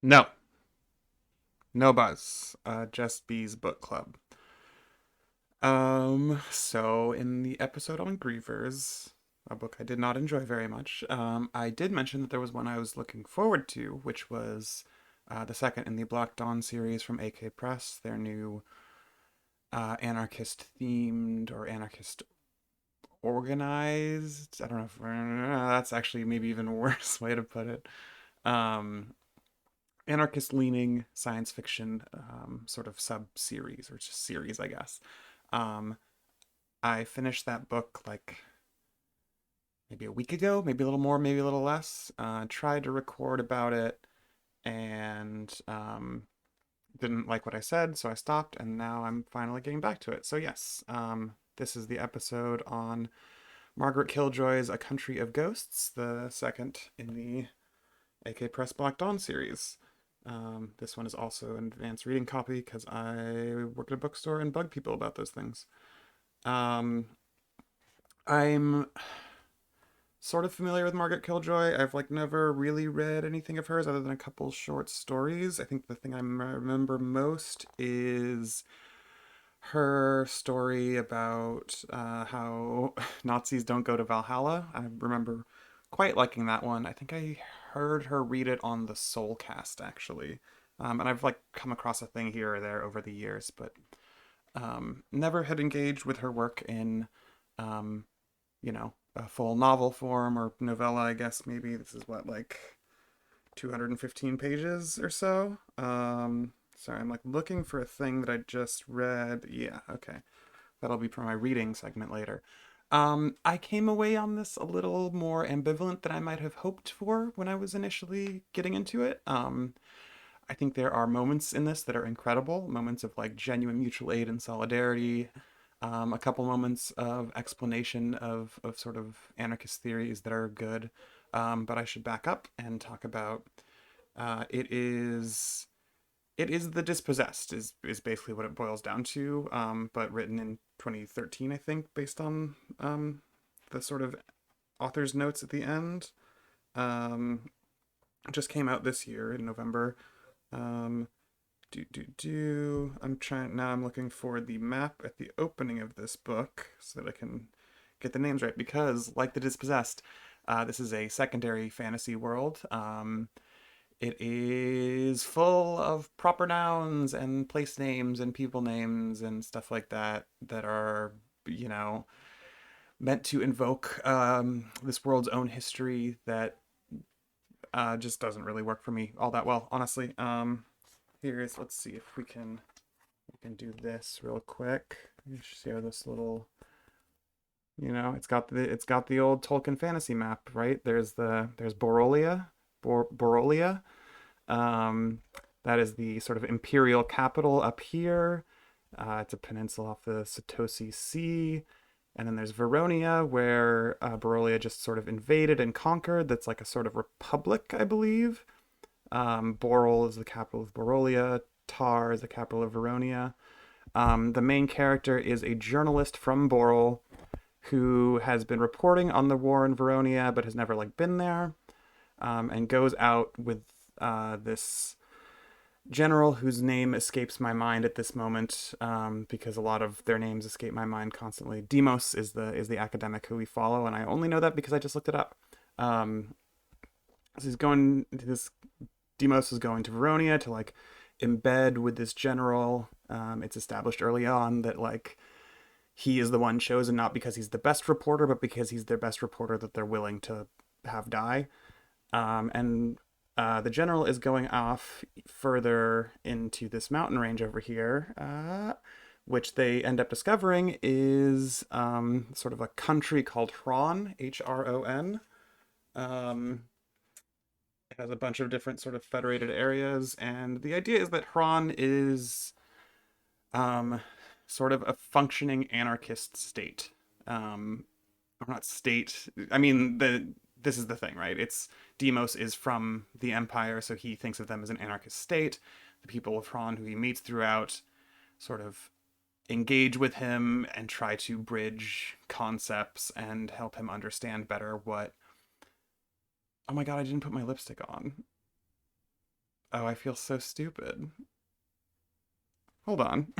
No, no buzz. Just Bees Book Club. So in the episode on Grievers, a book I did not enjoy very much, I did mention that there was one I was looking forward to, which was the second in the Black Dawn series from AK Press, their new anarchist themed or anarchist organized. I don't know if that's actually maybe even a worse way to put it. Um, Anarchist leaning science fiction sort of sub series or just series, I guess. Um, I finished that book like maybe a week ago, maybe a little more, maybe a little less. Tried to record about it and didn't like what I said, so I stopped, and now I'm finally getting back to it. So, yes, this is the episode on Margaret Killjoy's A Country of Ghosts, the second in the AK Press Black Dawn series. This one is also an advanced reading copy because I work at a bookstore and bug people about those things. Um, I'm sort of familiar with Margaret Killjoy. I've like never really read anything of hers other than a couple short stories. I think the thing I remember most is her story about how Nazis don't go to Valhalla. I remember quite liking that one. I think I heard her read it on the Soulcast actually. And I've like come across a thing here or there over the years, but never had engaged with her work in um, a full novel form or novella, I guess maybe. This is what, like 215 pages or so. Sorry, I'm like looking for a thing that I just read. Yeah, okay. That'll be for my reading segment later. I came away on this a little more ambivalent than I might have hoped for when I was initially getting into it. I think there are moments in this that are incredible, moments of like genuine mutual aid and solidarity, a couple moments of explanation of sort of anarchist theories that are good. But I should back up and talk about it is the Dispossessed is basically what it boils down to, but written in 2013, I think, based on the sort of author's notes at the end. Um, it just came out this year in November. Um, I'm trying now. I'm looking for the map at the opening of this book so that I can get the names right. Because, like the Dispossessed, this is a secondary fantasy world. It is full of proper nouns and place names and people names and stuff like that that are, you know, meant to invoke this world's own history that just doesn't really work for me all that well, honestly. Here's let's see if we can do this real quick. You see how this little, it's got the old Tolkien fantasy map, right? There's Borolia, Borolia. Um, that is the sort of imperial capital up here. It's a peninsula off the Satosi Sea. And then there's Veronia, where Barolia just sort of invaded and conquered. That's like a sort of republic, I believe. Borel is the capital of Borolia. Tar is the capital of Veronia. The main character is a journalist from Borel who has been reporting on the war in Veronia but has never like been there, and goes out with this general whose name escapes my mind at this moment, because a lot of their names escape my mind constantly. Demos is the academic who we follow, and I only know that because I just looked it up. Um, so he's going. This Demos is going to Veronia to like embed with this general. It's established early on that like he is the one chosen not because he's the best reporter, but because he's their best reporter that they're willing to have die. And the general is going off further into this mountain range over here, which they end up discovering is sort of a country called Hron, Hron. Um, it has a bunch of different sort of federated areas, and the idea is that Hron is um, sort of a functioning anarchist state. Or not state. I mean, this is the thing, right? It's Demos is from the Empire, so he thinks of them as an anarchist state. The people of Hron, who he meets throughout, sort of engage with him and try to bridge concepts and help him understand better what. Oh my god, I didn't put my lipstick on. Oh, I feel so stupid. Hold on.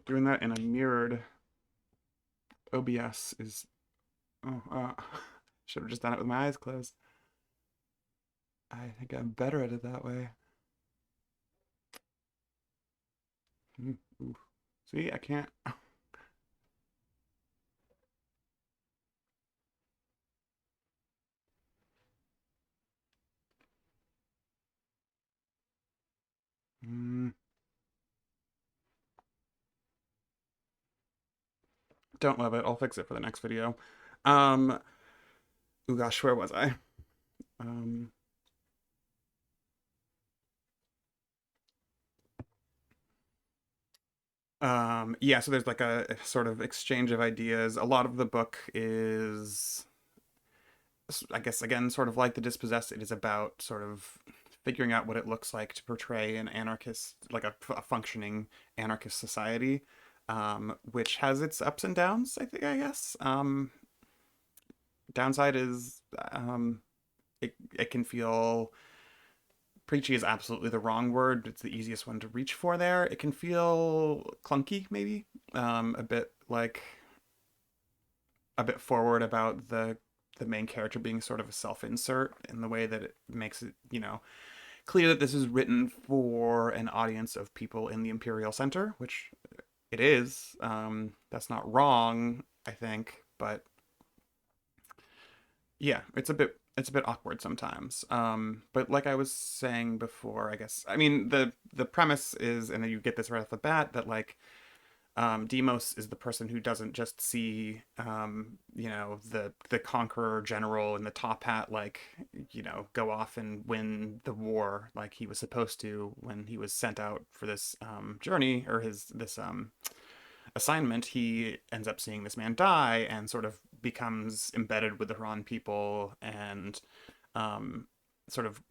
Doing that in a mirrored OBS is. Oh, should have just done it with my eyes closed. I think I'm better at it that way. Ooh. See, I can't. Mm, don't love it. I'll fix it for the next video. Um, oh gosh, where was I? Um, yeah, so there's like a sort of exchange of ideas. A lot of the book is, I guess, again, sort of like the Dispossessed. It is about sort of figuring out what it looks like to portray an anarchist, like a functioning anarchist society, which has its ups and downs. I think, I guess. Downside is it can feel preachy is absolutely the wrong word. It's the easiest one to reach for there. It can feel clunky, maybe, a bit like a bit forward about the main character being sort of a self-insert in the way that it makes it, clear that this is written for an audience of people in the Imperial Center, which it is. That's not wrong, I think, but yeah, it's a bit awkward sometimes. But like I was saying before, I guess I mean the premise is, and then you get this right off the bat that like Demos is the person who doesn't just see the conqueror general in the top hat like go off and win the war like he was supposed to when he was sent out for this journey or his this assignment. He ends up seeing this man die and sort of becomes embedded with the Huron people and um, sort of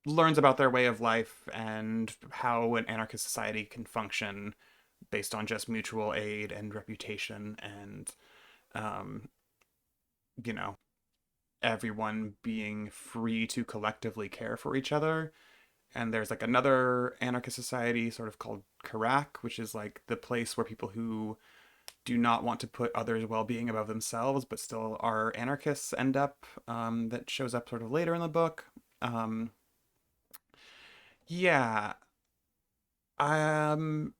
learns about their way of life and how an anarchist society can function based on just mutual aid and reputation and um, you know everyone being free to collectively care for each other. And there's like another anarchist society sort of called Karak, which is like the place where people who do not want to put others' well-being above themselves but still are anarchists end up, that shows up sort of later in the book. um, yeah. um,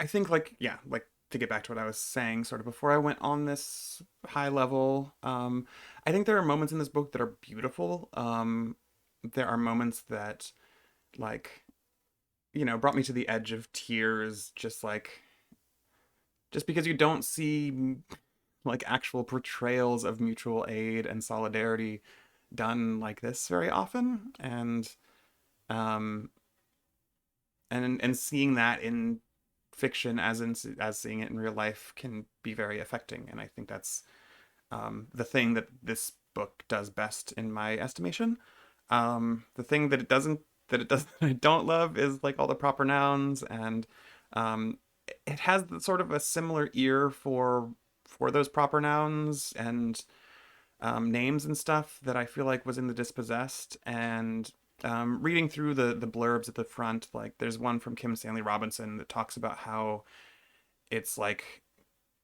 I think like yeah, like to get back to what I was saying sort of before I went on this high level, I think there are moments in this book that are beautiful. There are moments that like brought me to the edge of tears, just because you don't see like actual portrayals of mutual aid and solidarity done like this very often. Um and seeing that in fiction as seeing it in real life can be very affecting, and I think that's the thing that this book does best in my estimation. The thing that it doesn't that it does that I don't love is like all the proper nouns, and um, it has sort of a similar ear for those proper nouns and names and stuff that I feel like was in the Dispossessed. And reading through the blurbs at the front, like there's one from Kim Stanley Robinson that talks about how it's like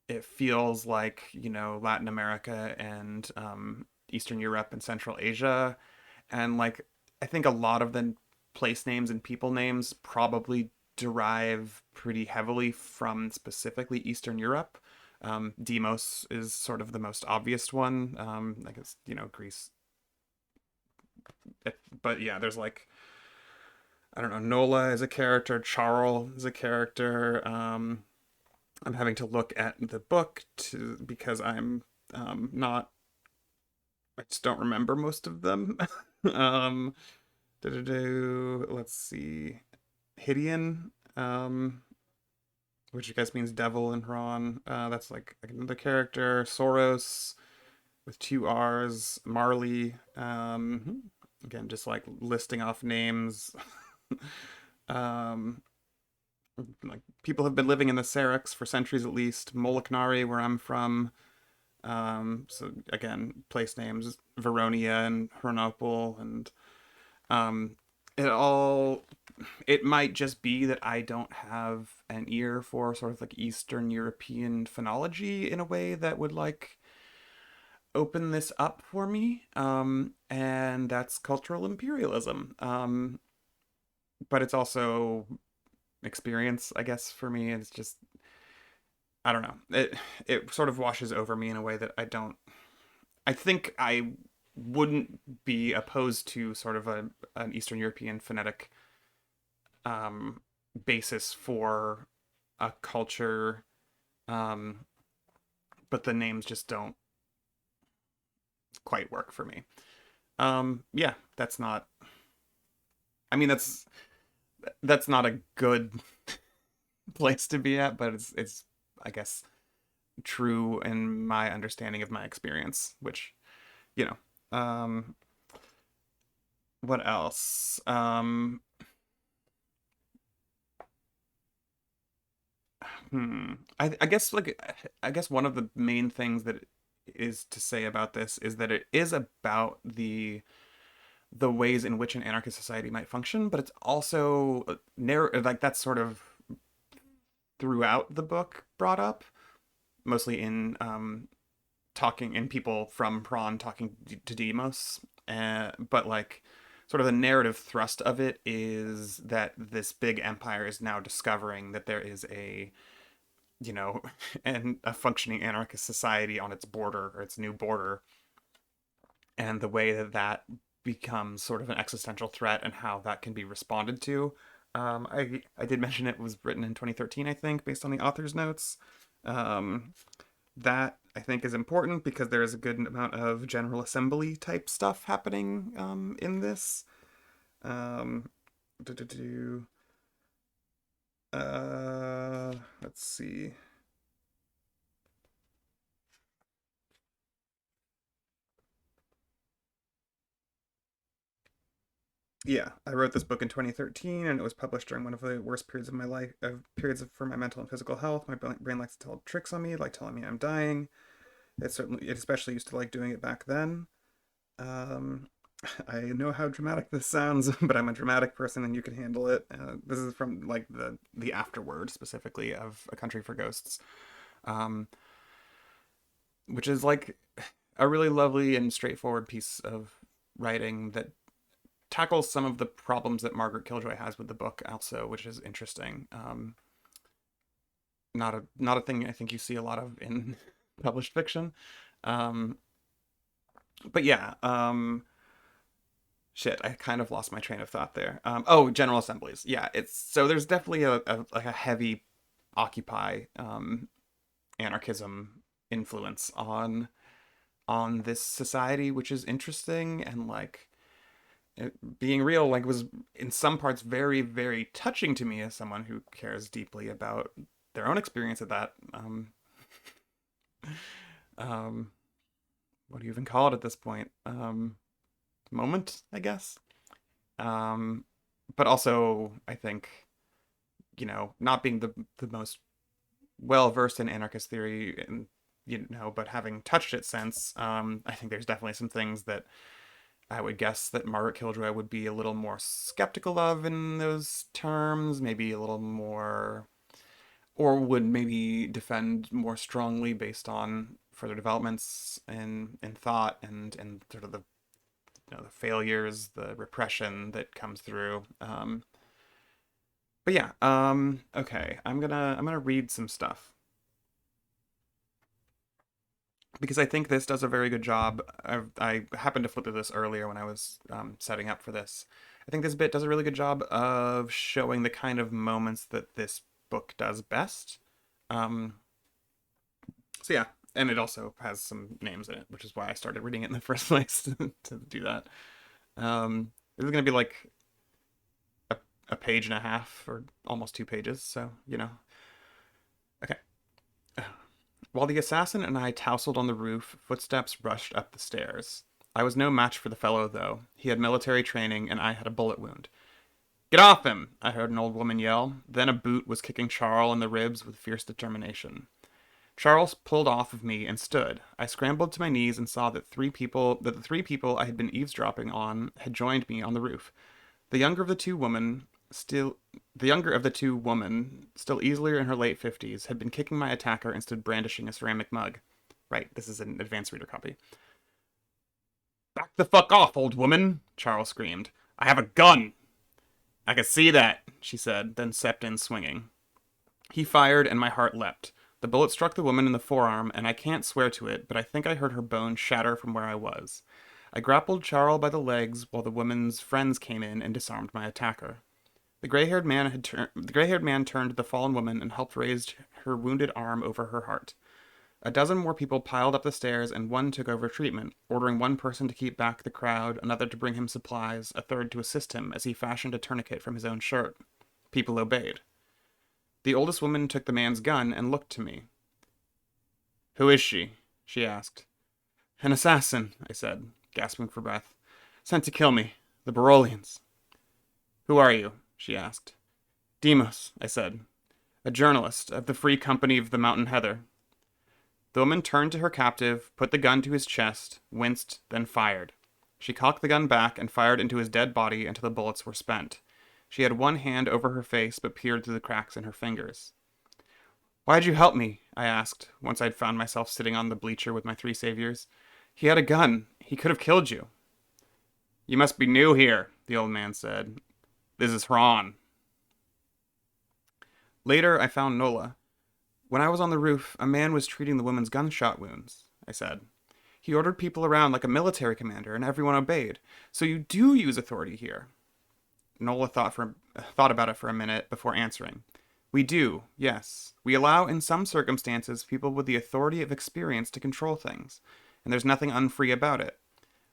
it feels like Latin America and Eastern Europe and Central Asia, and like I think a lot of the place names and people names probably derive pretty heavily from specifically Eastern Europe. Demos is sort of the most obvious one. I guess Greece. But yeah, there's like I don't know. Nola is a character. Charles is a character. I'm having to look at the book because I'm not. I just don't remember most of them. um, let's see. Hideon, which I guess means devil in Huron. That's like another character. Soros. with two R's, Marley. Again, just like listing off names. um, like people have been living in the Syrinx for centuries at least. Molochmari, where I'm from. So again, place names, Veronia and Hernople, and um, it all. It might just be that I don't have an ear for sort of like Eastern European phonology in a way that would like open this up for me. And that's cultural imperialism. But it's also experience, I guess, for me. It's just I don't know. It sort of washes over me in a way that I don't. I think I wouldn't be opposed to sort of an Eastern European phonetic um, basis for a culture, um, but the names just don't quite work for me. Yeah, that's not. I mean, that's not a good place to be at, but it's I guess true in my understanding of my experience, which you know. What else? Hmm. I guess like I guess one of the main things that is to say about this is that it is about the ways in which an anarchist society might function, but it's also like that's sort of throughout the book brought up, mostly in talking in people from Prawn talking to Demos, but like sort of the narrative thrust of it is that this big empire is now discovering that there is a you know and a functioning anarchist society on its border or its new border, and the way that that becomes sort of an existential threat and how that can be responded to. I did mention it was written in 2013, I think, based on the author's notes. Um, that I think is important because there is a good amount of General Assembly type stuff happening in this. Um, do, do, do, let's see. Yeah, I wrote this book in 2013, and it was published during one of the worst periods of my life, for my mental and physical health. My brain likes to tell tricks on me, like telling me I'm dying. It especially used to like doing it back then. Um, I know how dramatic this sounds, but I'm a dramatic person, and you can handle it. This is from like the afterword specifically of A Country for Ghosts, um, which is like a really lovely and straightforward piece of writing that tackles some of the problems that Margaret Killjoy has with the book also, which is interesting. Not a thing I think you see a lot of in published fiction. Um, but yeah, shit, I kind of lost my train of thought there. Oh, General Assemblies. Yeah, it's so there's definitely like a heavy Occupy anarchism influence on this society, which is interesting and like being real like was in some parts very very touching to me as someone who cares deeply about their own experience of that um what do you even call it at this point moment I guess um but also I think not being the most well versed in anarchist theory and but having touched it since I think there's definitely some things that I would guess that Margaret Killjoy would be a little more skeptical of in those terms, maybe a little more, or would maybe defend more strongly based on further developments in thought and sort of the the failures, the repression that comes through. But yeah, okay, I'm gonna read some stuff because I think this does a very good job. I happened to flip through this earlier when I was setting up for this. I think this bit does a really good job of showing the kind of moments that this book does best. Um, so yeah, and it also has some names in it, which is why I started reading it in the first place to do that. This is gonna be like a, a page and a half or almost 2 pages, so okay. While the assassin and I tousled on the roof, footsteps rushed up the stairs. I was no match for the fellow, though. He had military training, and I had a bullet wound. Get off him! I heard an old woman yell. Then a boot was kicking Charles in the ribs with fierce determination. Charles pulled off of me and stood. I scrambled to my knees and saw that the three people I had been eavesdropping on had joined me on the roof. The younger of the two women, still the younger of the two women, still easily in her late 50s, had been kicking my attacker and stood brandishing a ceramic mug. Right, this is an advanced reader copy. Back the fuck off, old woman, Charles screamed. I have a gun. I can see that, she said, then stepped in swinging. He fired, and my heart leapt. The bullet struck the woman in the forearm, and I can't swear to it, but I think I heard her bones shatter from where I was. I grappled Charles by the legs while the woman's friends came in and disarmed my attacker. The gray-haired man turned to the fallen woman and helped raise her wounded arm over her heart. A dozen more people piled up the stairs, and one took over treatment, ordering one person to keep back the crowd, another to bring him supplies, a third to assist him as he fashioned a tourniquet from his own shirt. People obeyed. The oldest woman took the man's gun and looked to me. Who is she? She asked. An assassin, I said, gasping for breath. Sent to kill me. The Barolians. Who are you? She asked. Demos, I said. A journalist of the Free Company of the Mountain Heather. The woman turned to her captive, put the gun to his chest, winced, then fired. She cocked the gun back and fired into his dead body until the bullets were spent. She had one hand over her face but peered through the cracks in her fingers. Why'd you help me? I asked, once I'd found myself sitting on the bleacher with my three saviors. He had a gun. He could have killed you. You must be new here, the old man said. This is Hran. Later, I found Nola. When I was on the roof, a man was treating the woman's gunshot wounds, I said. He ordered people around like a military commander, and everyone obeyed. So you do use authority here. Nola thought about it for a minute before answering. We do, yes. We allow, in some circumstances, people with the authority of experience to control things, and there's nothing unfree about it.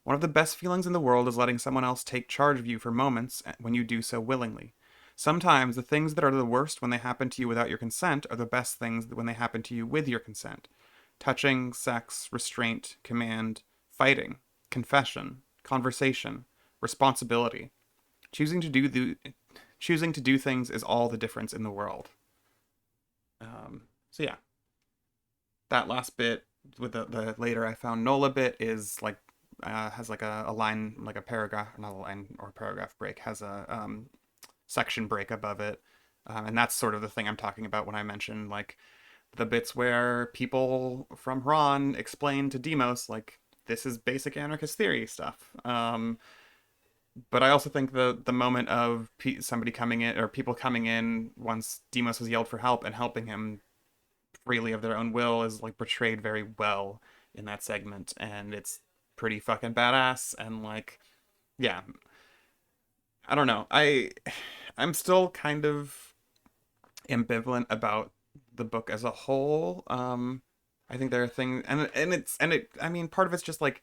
One of the best feelings in the world is letting someone else take charge of you for moments when you do so willingly. Sometimes the things that are the worst when they happen to you without your consent are the best things when they happen to you with your consent. Touching, sex, restraint, command, fighting, confession, conversation, responsibility. Choosing to do things is all the difference in the world. So yeah, that last bit with the later I found Nola bit is like has like a line, like a paragraph, not a line or a paragraph break, has a section break above it, and that's sort of the thing I'm talking about when I mention like the bits where people from Hran explain to Demos like this is basic anarchist theory stuff. But I also think the moment of somebody coming in or people coming in once Demos has yelled for help and helping him freely of their own will is like portrayed very well in that segment, and it's pretty fucking badass. And like, yeah, I don't know. I'm still kind of ambivalent about the book as a whole. I think there are things, I mean, part of it's just like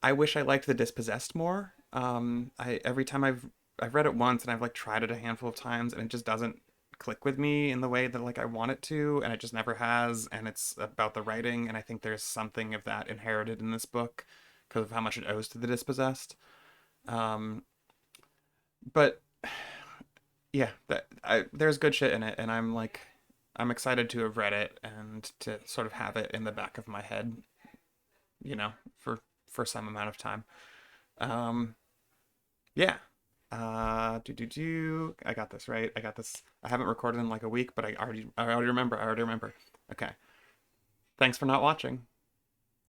I wish I liked the Dispossessed more. I every time I've read it once and I've like tried it a handful of times and it just doesn't click with me in the way that like I want it to, and it just never has. And it's about the writing, and I think there's something of that inherited in this book because of how much it owes to the Dispossessed. Um, but yeah, there's good shit in it, and I'm excited to have read it and to sort of have it in the back of my head, you know, for some amount of time. Um, yeah. I got this right. I got this. I haven't recorded in like a week, but I already remember. Okay. Thanks for not watching.